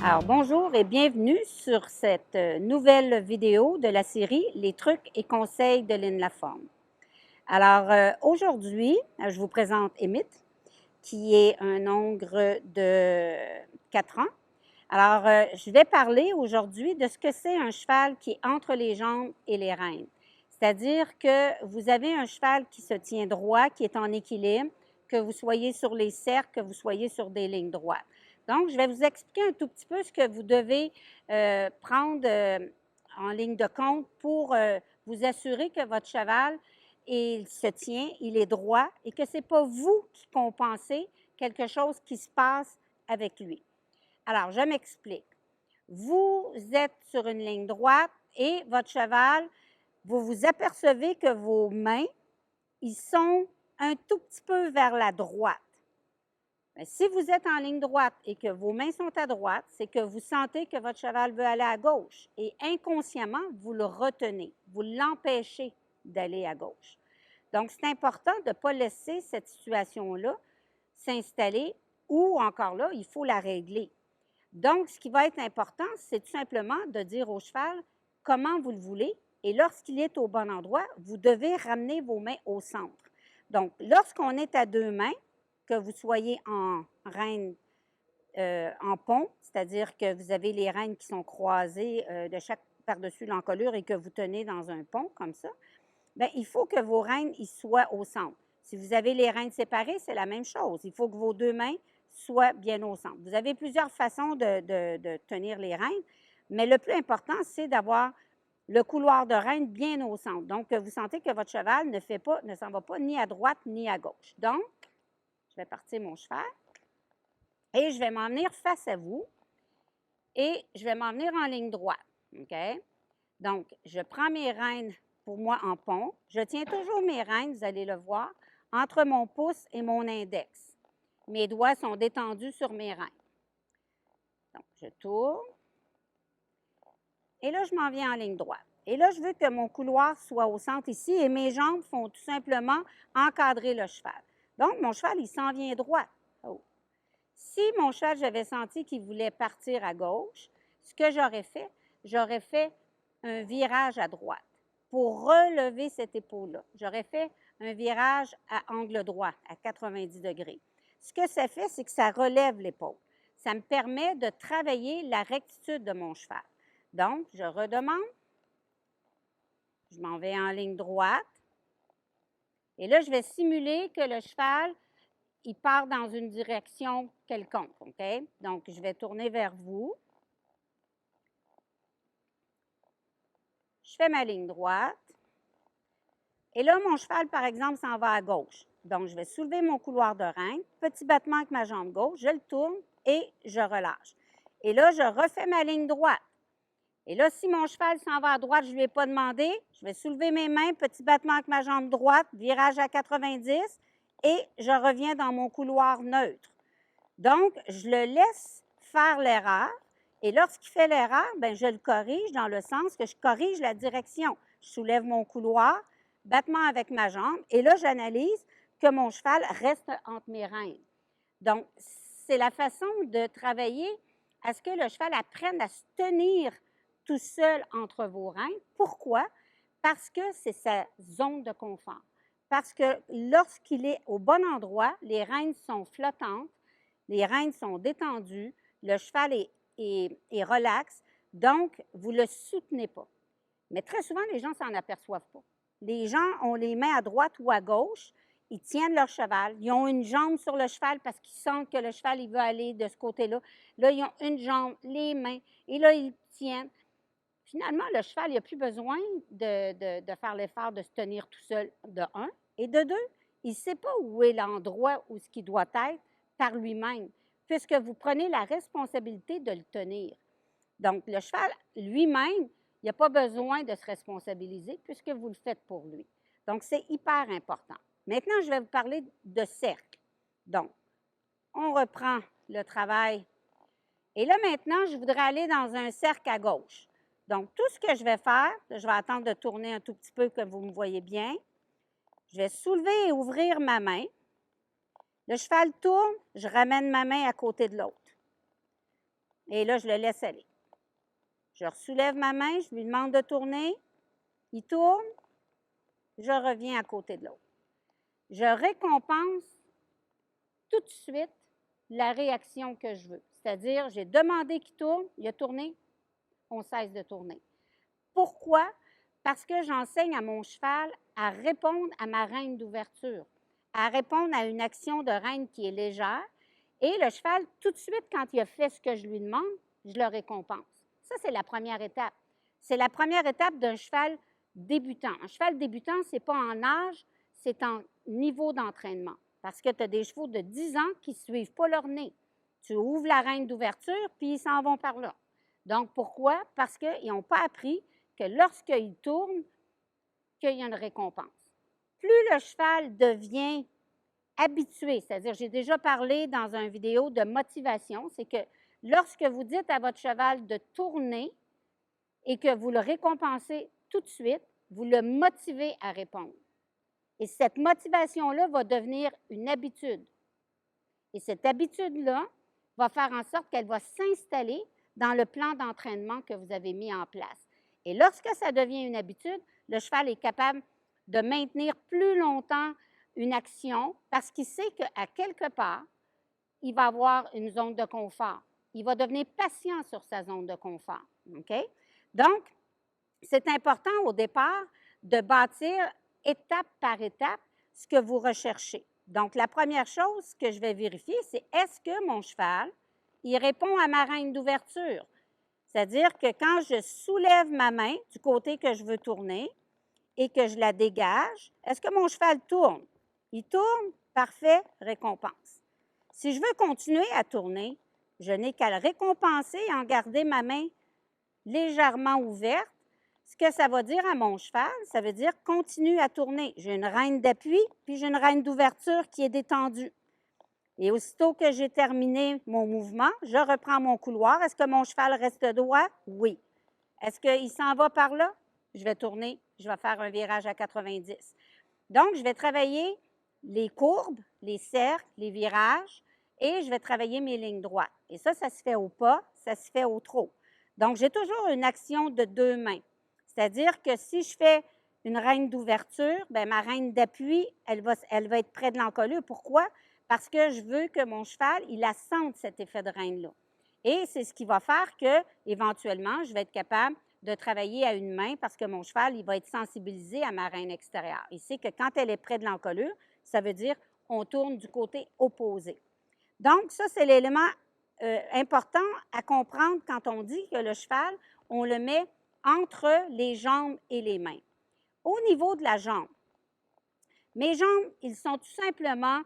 Alors, bonjour et bienvenue sur cette nouvelle vidéo de la série Les trucs et conseils de Lynn Laforme. Alors, aujourd'hui, je vous présente Emmett, qui est un hongre de 4 ans. Alors, je vais parler aujourd'hui de ce que c'est un cheval qui est entre les jambes et les rênes. C'est-à-dire que vous avez un cheval qui se tient droit, qui est en équilibre, que vous soyez sur les cercles, que vous soyez sur des lignes droites. Donc, je vais vous expliquer un tout petit peu ce que vous devez prendre en ligne de compte pour vous assurer que votre cheval, il se tient, il est droit et que ce n'est pas vous qui compensez quelque chose qui se passe avec lui. Alors, je m'explique. Vous êtes sur une ligne droite et votre cheval, vous vous apercevez que vos mains, ils sont un tout petit peu vers la droite. Mais si vous êtes en ligne droite et que vos mains sont à droite, c'est que vous sentez que votre cheval veut aller à gauche et inconsciemment, vous le retenez, vous l'empêchez d'aller à gauche. Donc, c'est important de ne pas laisser cette situation-là s'installer ou encore là, il faut la régler. Donc, ce qui va être important, c'est tout simplement de dire au cheval comment vous le voulez et lorsqu'il est au bon endroit, vous devez ramener vos mains au centre. Donc, lorsqu'on est à deux mains, que vous soyez en reine, en pont, c'est-à-dire que vous avez les rênes qui sont croisées de chaque par-dessus l'encolure et que vous tenez dans un pont comme ça, bien, il faut que vos rênes y soient au centre. Si vous avez les rênes séparées, c'est la même chose. Il faut que vos deux mains soient bien au centre. Vous avez plusieurs façons de tenir les rênes, mais le plus important, c'est d'avoir le couloir de rênes bien au centre. Donc, vous sentez que votre cheval ne s'en va pas ni à droite ni à gauche. Donc, je vais partir mon cheval et je vais m'en venir face à vous et je vais m'en venir en ligne droite. OK? Donc, je prends mes rênes pour moi en pont. Je tiens toujours mes rênes, vous allez le voir, entre mon pouce et mon index. Mes doigts sont détendus sur mes rênes. Donc, je tourne. Et là, je m'en viens en ligne droite. Et là, je veux que mon couloir soit au centre ici et mes jambes font tout simplement encadrer le cheval. Donc, mon cheval, il s'en vient droit. Oh. Si mon cheval, j'avais senti qu'il voulait partir à gauche, ce que j'aurais fait un virage à droite pour relever cette épaule-là. J'aurais fait un virage à angle droit, à 90 degrés. Ce que ça fait, c'est que ça relève l'épaule. Ça me permet de travailler la rectitude de mon cheval. Donc, je redemande. Je m'en vais en ligne droite. Et là, je vais simuler que le cheval, il part dans une direction quelconque, OK? Donc, je vais tourner vers vous. Je fais ma ligne droite. Et là, mon cheval, par exemple, s'en va à gauche. Donc, je vais soulever mon couloir de rêne, petit battement avec ma jambe gauche, je le tourne et je relâche. Et là, je refais ma ligne droite. Et là, si mon cheval s'en va à droite, je ne lui ai pas demandé, je vais soulever mes mains, petit battement avec ma jambe droite, virage à 90 et je reviens dans mon couloir neutre. Donc, je le laisse faire l'erreur et lorsqu'il fait l'erreur, bien, je le corrige dans le sens que je corrige la direction. Je soulève mon couloir, battement avec ma jambe et là, j'analyse que mon cheval reste entre mes rênes. Donc, c'est la façon de travailler à ce que le cheval apprenne à se tenir tout seul entre vos rênes. Pourquoi? Parce que c'est sa zone de confort. Parce que lorsqu'il est au bon endroit, les rênes sont flottantes, les rênes sont détendues, le cheval est relax, donc vous ne le soutenez pas. Mais très souvent, les gens ne s'en aperçoivent pas. Les gens ont les mains à droite ou à gauche, ils tiennent leur cheval, ils ont une jambe sur le cheval parce qu'ils sentent que le cheval, il veut aller de ce côté-là. Là, ils ont une jambe, les mains, et là, ils tiennent. Finalement, le cheval, il n'a plus besoin de faire l'effort de se tenir tout seul, de un. Et de deux, il ne sait pas où est l'endroit où ce qui doit être par lui-même, puisque vous prenez la responsabilité de le tenir. Donc, le cheval lui-même, il n'a pas besoin de se responsabiliser puisque vous le faites pour lui. Donc, c'est hyper important. Maintenant, je vais vous parler de cercle. Donc, on reprend le travail. Et là, maintenant, je voudrais aller dans un cercle à gauche. Donc, tout ce que je vais faire, je vais attendre de tourner un tout petit peu que vous me voyez bien. Je vais soulever et ouvrir ma main. Le cheval tourne, je ramène ma main à côté de l'autre. Et là, je le laisse aller. Je soulève ma main, je lui demande de tourner. Il tourne, je reviens à côté de l'autre. Je récompense tout de suite la réaction que je veux. C'est-à-dire, j'ai demandé qu'il tourne, il a tourné, on cesse de tourner. Pourquoi? Parce que j'enseigne à mon cheval à répondre à ma reine d'ouverture, à répondre à une action de reine qui est légère. Et le cheval, tout de suite, quand il a fait ce que je lui demande, je le récompense. Ça, c'est la première étape. C'est la première étape d'un cheval débutant. Un cheval débutant, ce n'est pas en âge, c'est en niveau d'entraînement. Parce que tu as des chevaux de 10 ans qui ne suivent pas leur nez. Tu ouvres la reine d'ouverture, puis ils s'en vont par là. Donc, pourquoi? Parce qu'ils n'ont pas appris que lorsqu'ils tournent, qu'il y a une récompense. Plus le cheval devient habitué, c'est-à-dire, j'ai déjà parlé dans une vidéo de motivation, c'est que lorsque vous dites à votre cheval de tourner et que vous le récompensez tout de suite, vous le motivez à répondre. Et cette motivation-là va devenir une habitude. Et cette habitude-là va faire en sorte qu'elle va s'installer dans le plan d'entraînement que vous avez mis en place. Et lorsque ça devient une habitude, le cheval est capable de maintenir plus longtemps une action parce qu'il sait qu'à quelque part, il va avoir une zone de confort. Il va devenir patient sur sa zone de confort. OK? Donc, c'est important au départ de bâtir étape par étape ce que vous recherchez. Donc, la première chose que je vais vérifier, c'est est-ce que mon cheval, il répond à ma reine d'ouverture? C'est-à-dire que quand je soulève ma main du côté que je veux tourner et que je la dégage, est-ce que mon cheval tourne? Il tourne, parfait, récompense. Si je veux continuer à tourner, je n'ai qu'à le récompenser et en garder ma main légèrement ouverte. Ce que ça va dire à mon cheval, ça veut dire continue à tourner. J'ai une reine d'appui, puis j'ai une reine d'ouverture qui est détendue. Et aussitôt que j'ai terminé mon mouvement, je reprends mon couloir. Est-ce que mon cheval reste droit? Oui. Est-ce qu'il s'en va par là? Je vais tourner, je vais faire un virage à 90. Donc, je vais travailler les courbes, les cercles, les virages, et je vais travailler mes lignes droites. Et ça se fait au pas, ça se fait au trot. Donc, j'ai toujours une action de 2 mains. C'est-à-dire que si je fais une reine d'ouverture, bien, ma reine d'appui, elle va être près de l'encolure. Pourquoi? Parce que je veux que mon cheval, il la sente, cet effet de reine-là. Et c'est ce qui va faire que, éventuellement, je vais être capable de travailler à une main parce que mon cheval, il va être sensibilisé à ma reine extérieure. Il sait que quand elle est près de l'encolure, ça veut dire on tourne du côté opposé. Donc, ça, c'est l'élément important à comprendre quand on dit que le cheval, on le met entre les jambes et les mains. Au niveau de la jambe, mes jambes, ils sont tout simplement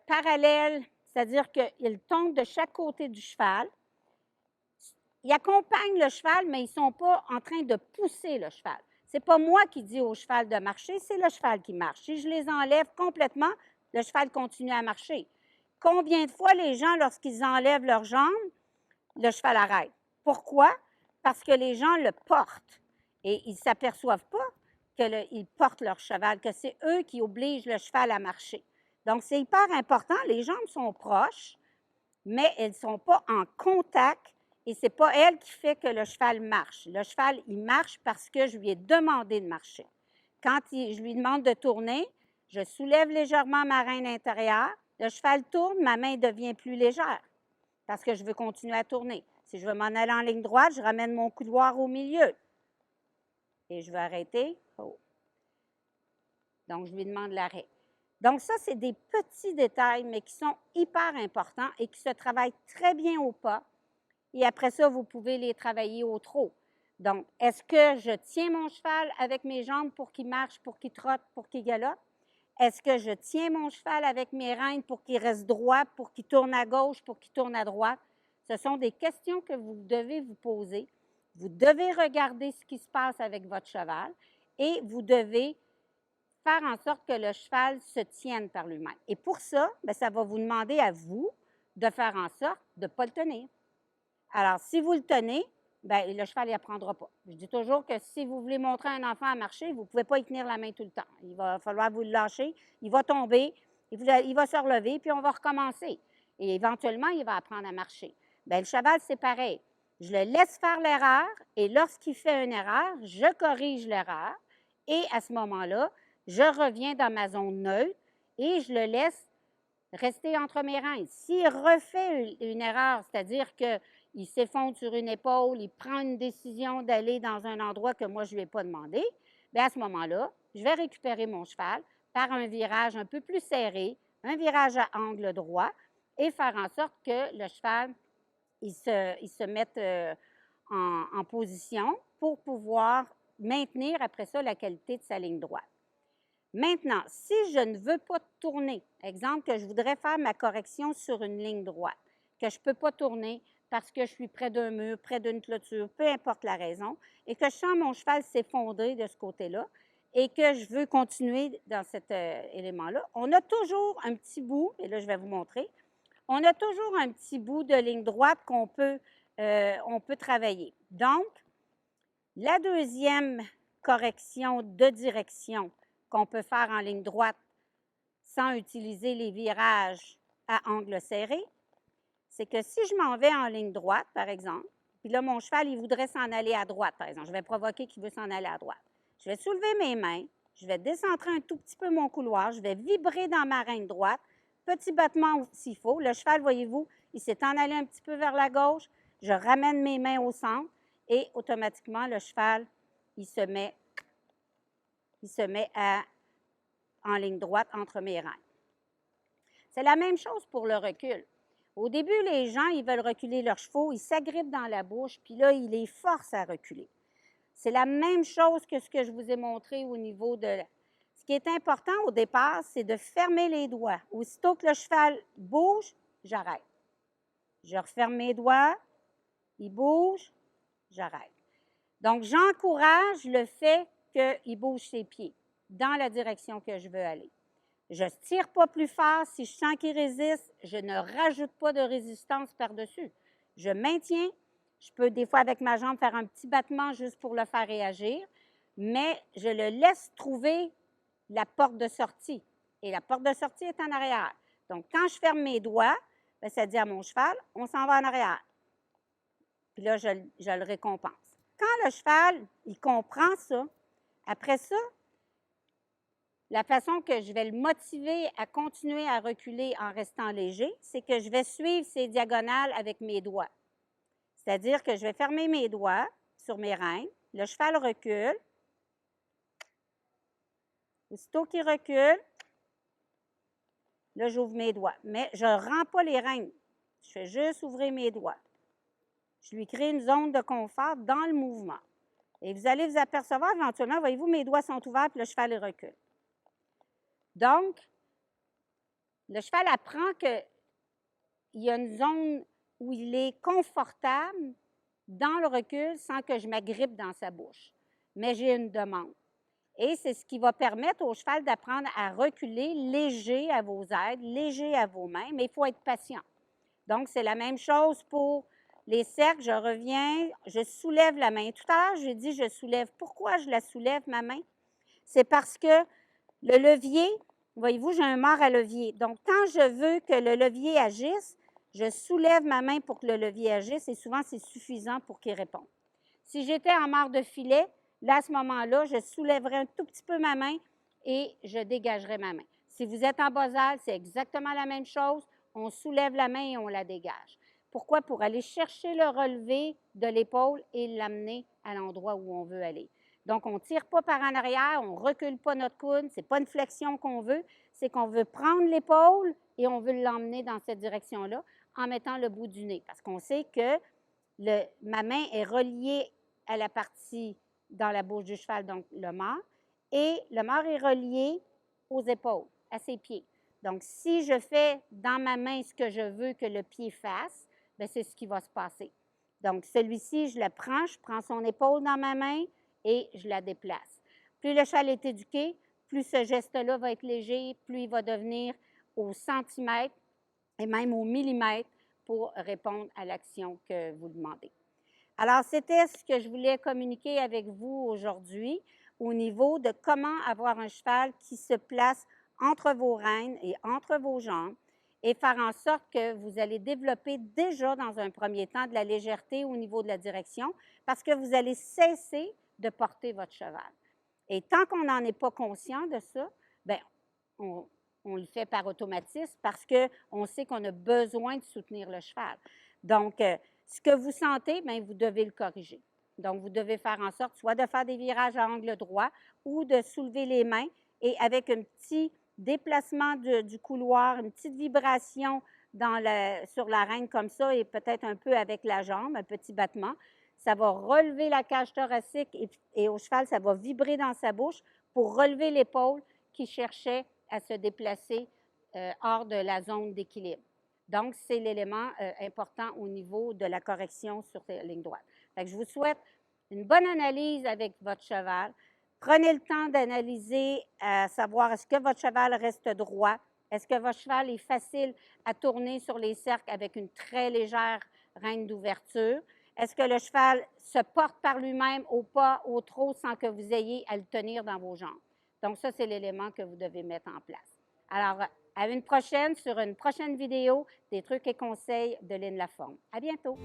parallèles, c'est-à-dire qu'ils tombent de chaque côté du cheval. Ils accompagnent le cheval, mais ils ne sont pas en train de pousser le cheval. Ce n'est pas moi qui dis au cheval de marcher, c'est le cheval qui marche. Si je les enlève complètement, le cheval continue à marcher. Combien de fois les gens, lorsqu'ils enlèvent leurs jambes, le cheval arrête? Pourquoi? Parce que les gens le portent et ils ne s'aperçoivent pas qu'ils portent leur cheval, que c'est eux qui obligent le cheval à marcher. Donc, c'est hyper important. Les jambes sont proches, mais elles ne sont pas en contact et ce n'est pas elle qui fait que le cheval marche. Le cheval, il marche parce que je lui ai demandé de marcher. Quand je lui demande de tourner, je soulève légèrement ma reine intérieure. Le cheval tourne, ma main devient plus légère parce que je veux continuer à tourner. Si je veux m'en aller en ligne droite, je ramène mon couloir au milieu. Et je veux arrêter. Oh. Donc, je lui demande l'arrêt. Donc, ça, c'est des petits détails, mais qui sont hyper importants et qui se travaillent très bien au pas. Et après ça, vous pouvez les travailler au trot. Donc, est-ce que je tiens mon cheval avec mes jambes pour qu'il marche, pour qu'il trotte, pour qu'il galope? Est-ce que je tiens mon cheval avec mes rênes pour qu'il reste droit, pour qu'il tourne à gauche, pour qu'il tourne à droite? Ce sont des questions que vous devez vous poser. Vous devez regarder ce qui se passe avec votre cheval et vous devez faire en sorte que le cheval se tienne par lui-même. Et pour ça, bien, ça va vous demander à vous de faire en sorte de ne pas le tenir. Alors, si vous le tenez, bien, le cheval n'y apprendra pas. Je dis toujours que si vous voulez montrer à un enfant à marcher, vous ne pouvez pas y tenir la main tout le temps. Il va falloir vous le lâcher, il va tomber, il va se relever, puis on va recommencer. Et éventuellement, il va apprendre à marcher. Bien, le cheval, c'est pareil. Je le laisse faire l'erreur et lorsqu'il fait une erreur, je corrige l'erreur et à ce moment-là, je reviens dans ma zone neutre et je le laisse rester entre mes reins. S'il refait une erreur, c'est-à-dire qu'il s'effondre sur une épaule, il prend une décision d'aller dans un endroit que moi, je ne lui ai pas demandé, bien à ce moment-là, je vais récupérer mon cheval par un virage un peu plus serré, un virage à angle droit, et faire en sorte que le cheval, il se mette en position pour pouvoir maintenir après ça la qualité de sa ligne droite. Maintenant, si je ne veux pas tourner, exemple que je voudrais faire ma correction sur une ligne droite, que je ne peux pas tourner parce que je suis près d'un mur, près d'une clôture, peu importe la raison, et que je sens mon cheval s'effondrer de ce côté-là, et que je veux continuer dans cet élément-là, on a toujours un petit bout, et là je vais vous montrer, on a toujours un petit bout de ligne droite on peut travailler. Donc, la deuxième correction de direction qu'on peut faire en ligne droite sans utiliser les virages à angle serré, c'est que si je m'en vais en ligne droite, par exemple, puis là, mon cheval, il voudrait s'en aller à droite, par exemple. Je vais provoquer qu'il veut s'en aller à droite. Je vais soulever mes mains, je vais décentrer un tout petit peu mon couloir, je vais vibrer dans ma reine droite, petit battement s'il faut. Le cheval, voyez-vous, il s'est en allé un petit peu vers la gauche, je ramène mes mains au centre et automatiquement, le cheval, il se met en ligne droite entre mes reins. C'est la même chose pour le recul. Au début, les gens, ils veulent reculer leurs chevaux, ils s'agrippent dans la bouche, puis là, ils les forcent à reculer. C'est la même chose que ce que je vous ai montré au niveau de... Ce qui est important au départ, c'est de fermer les doigts. Aussitôt que le cheval bouge, j'arrête. Je referme mes doigts, il bouge, j'arrête. Donc, j'encourage le fait qu'il bouge ses pieds dans la direction que je veux aller. Je ne tire pas plus fort. Si je sens qu'il résiste, je ne rajoute pas de résistance par-dessus. Je maintiens. Je peux des fois avec ma jambe faire un petit battement juste pour le faire réagir, mais je le laisse trouver la porte de sortie. Et la porte de sortie est en arrière. Donc, quand je ferme mes doigts, bien, ça dit à mon cheval, on s'en va en arrière. Puis là, je le récompense. Quand le cheval, il comprend ça, après ça, la façon que je vais le motiver à continuer à reculer en restant léger, c'est que je vais suivre ces diagonales avec mes doigts. C'est-à-dire que je vais fermer mes doigts sur mes rênes, le cheval recule. Aussitôt qu'il recule, là, j'ouvre mes doigts. Mais je ne rends pas les rênes. Je fais juste ouvrir mes doigts. Je lui crée une zone de confort dans le mouvement. Et vous allez vous apercevoir éventuellement, voyez-vous, mes doigts sont ouverts, puis le cheval recule. Donc, le cheval apprend qu'il y a une zone où il est confortable dans le recul sans que je m'agrippe dans sa bouche. Mais j'ai une demande. Et c'est ce qui va permettre au cheval d'apprendre à reculer léger à vos aides, léger à vos mains, mais il faut être patient. Donc, c'est la même chose pour les cercles. Je reviens, je soulève la main. Tout à l'heure, j'ai dit je soulève. Pourquoi je la soulève, ma main? C'est parce que le levier, voyez-vous, j'ai un mort à levier. Donc, quand je veux que le levier agisse, je soulève ma main pour que le levier agisse et souvent, c'est suffisant pour qu'il réponde. Si j'étais en mort de filet, là, à ce moment-là, je soulèverais un tout petit peu ma main et je dégagerais ma main. Si vous êtes en bosal, c'est exactement la même chose. On soulève la main et on la dégage. Pourquoi? Pour aller chercher le relevé de l'épaule et l'amener à l'endroit où on veut aller. Donc, on ne tire pas par en arrière, on ne recule pas notre coude, ce n'est pas une flexion qu'on veut, c'est qu'on veut prendre l'épaule et on veut l'emmener dans cette direction-là en mettant le bout du nez. Parce qu'on sait que ma main est reliée à la partie dans la bouche du cheval, donc le mort, et le mort est relié aux épaules, à ses pieds. Donc, si je fais dans ma main ce que je veux que le pied fasse, bien, c'est ce qui va se passer. Donc, celui-ci, je prends son épaule dans ma main et je la déplace. Plus le cheval est éduqué, plus ce geste-là va être léger, plus il va devenir au centimètre et même au millimètre pour répondre à l'action que vous demandez. Alors, c'était ce que je voulais communiquer avec vous aujourd'hui au niveau de comment avoir un cheval qui se place entre vos rênes et entre vos jambes et faire en sorte que vous allez développer déjà dans un premier temps de la légèreté au niveau de la direction parce que vous allez cesser de porter votre cheval. Et tant qu'on n'en est pas conscient de ça, bien, on le fait par automatisme parce qu'on sait qu'on a besoin de soutenir le cheval. Donc, ce que vous sentez, bien, vous devez le corriger. Donc, vous devez faire en sorte soit de faire des virages à angle droit ou de soulever les mains et avec un petit déplacement du couloir, une petite vibration sur l'arène comme ça et peut-être un peu avec la jambe, un petit battement. Ça va relever la cage thoracique et au cheval, ça va vibrer dans sa bouche pour relever l'épaule qui cherchait à se déplacer hors de la zone d'équilibre. Donc, c'est l'élément important au niveau de la correction sur la ligne droite. Fait que je vous souhaite une bonne analyse avec votre cheval. Prenez le temps d'analyser, savoir est-ce que votre cheval reste droit, est-ce que votre cheval est facile à tourner sur les cercles avec une très légère rêne d'ouverture, est-ce que le cheval se porte par lui-même au pas, au trot, sans que vous ayez à le tenir dans vos jambes. Donc, ça, c'est l'élément que vous devez mettre en place. Alors, à une prochaine, sur une prochaine vidéo, des trucs et conseils de Lynne Laforme. À bientôt!